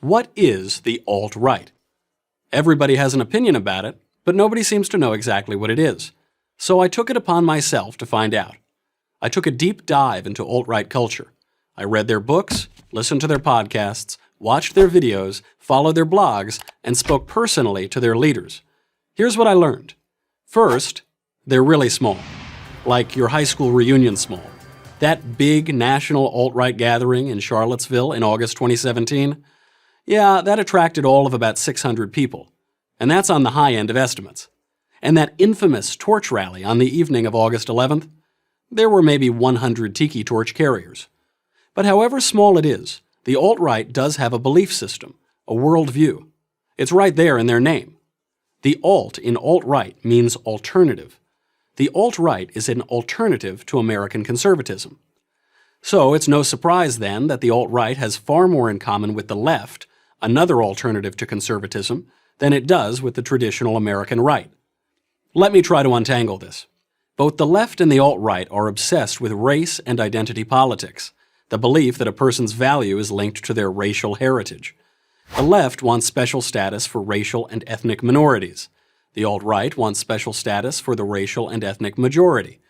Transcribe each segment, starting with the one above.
What is the alt-right? Everybody has an opinion about it, but nobody seems to know exactly what it is. So I took it upon myself to find out. I took a deep dive into alt-right culture. I read their books, listened to their podcasts, watched their videos, followed their blogs, and spoke personally to their leaders. Here's what I learned. First, they're really small, like your high school reunion small. That big national alt-right gathering in Charlottesville in August 2017, yeah, that attracted all of about 600 people, and that's on the high end of estimates. And that infamous torch rally on the evening of August 11th, there were maybe 100 tiki torch carriers. But however small it is, the alt-right does have a belief system, a worldview. It's right there in their name. The alt in alt-right means alternative. The alt-right is an alternative to American conservatism. So it's no surprise then that the alt-right has far more in common with the left, another alternative to conservatism, than it does with the traditional American right. Let me try to untangle this. Both the left and the alt-right are obsessed with race and identity politics, the belief that a person's value is linked to their racial heritage. The left wants special status for racial and ethnic minorities. The alt-right wants special status for the racial and ethnic majority.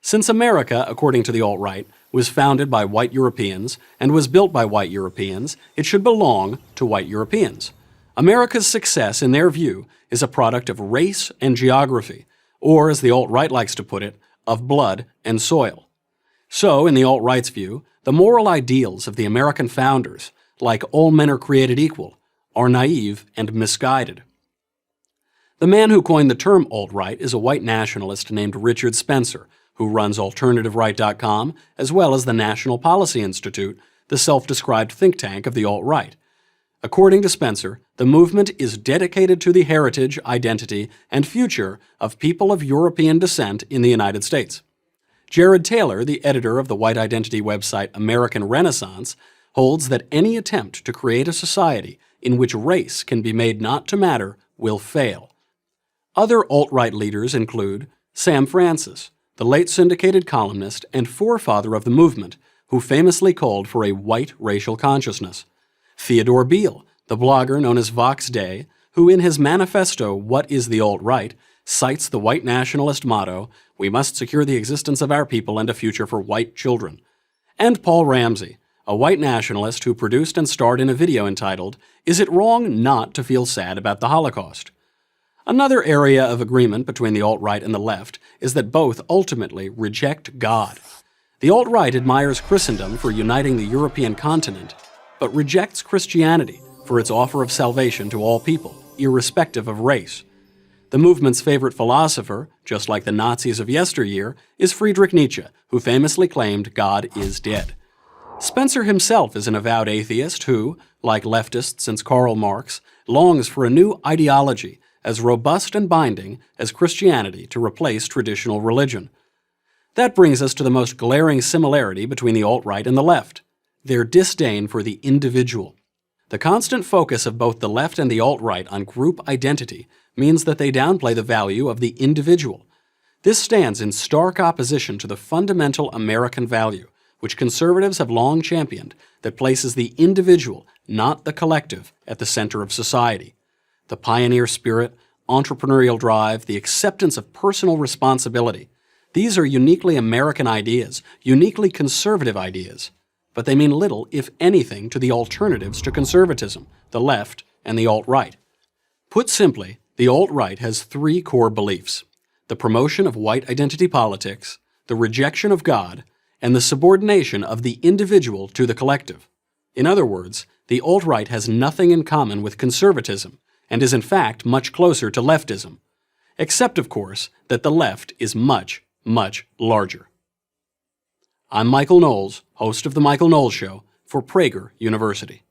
Since America, according to the alt-right, was founded by white Europeans and was built by white Europeans, it should belong to white Europeans. America's success, in their view, is a product of race and geography, or, as the alt-right likes to put it, of blood and soil. So, in the alt-right's view, the moral ideals of the American founders, like all men are created equal, are naive and misguided. The man who coined the term alt-right is a white nationalist named Richard Spencer, who runs AlternativeRight.com, as well as the National Policy Institute, the self-described think tank of the alt-right. According to Spencer, the movement is dedicated to the heritage, identity, and future of people of European descent in the United States. Jared Taylor, the editor of the white identity website American Renaissance, holds that any attempt to create a society in which race can be made not to matter will fail. Other alt-right leaders include Sam Francis, the late syndicated columnist and forefather of the movement, who famously called for a white racial consciousness; Theodore Beale, the blogger known as Vox Day, who in his manifesto, What is the Alt-Right?, cites the white nationalist motto, "We must secure the existence of our people and a future for white children." And Paul Ramsey, a white nationalist who produced and starred in a video entitled, "Is it wrong not to feel sad about the Holocaust?" Another area of agreement between the alt-right and the left is that both ultimately reject God. The alt-right admires Christendom for uniting the European continent, but rejects Christianity for its offer of salvation to all people, irrespective of race. The movement's favorite philosopher, just like the Nazis of yesteryear, is Friedrich Nietzsche, who famously claimed God is dead. Spencer himself is an avowed atheist who, like leftists since Karl Marx, longs for a new ideology as robust and binding as Christianity to replace traditional religion. That brings us to the most glaring similarity between the alt-right and the left: their disdain for the individual. The constant focus of both the left and the alt-right on group identity means that they downplay the value of the individual. This stands in stark opposition to the fundamental American value, which conservatives have long championed, that places the individual, not the collective, at the center of society. The pioneer spirit, entrepreneurial drive, the acceptance of personal responsibility. These are uniquely American ideas, uniquely conservative ideas, but they mean little, if anything, to the alternatives to conservatism, the left and the alt-right. Put simply, the alt-right has three core beliefs: the promotion of white identity politics, the rejection of God, and the subordination of the individual to the collective. In other words, the alt-right has nothing in common with conservatism, and is in fact much closer to leftism, except of course that the left is much, much larger. I'm Michael Knowles, host of The Michael Knowles Show, for Prager University.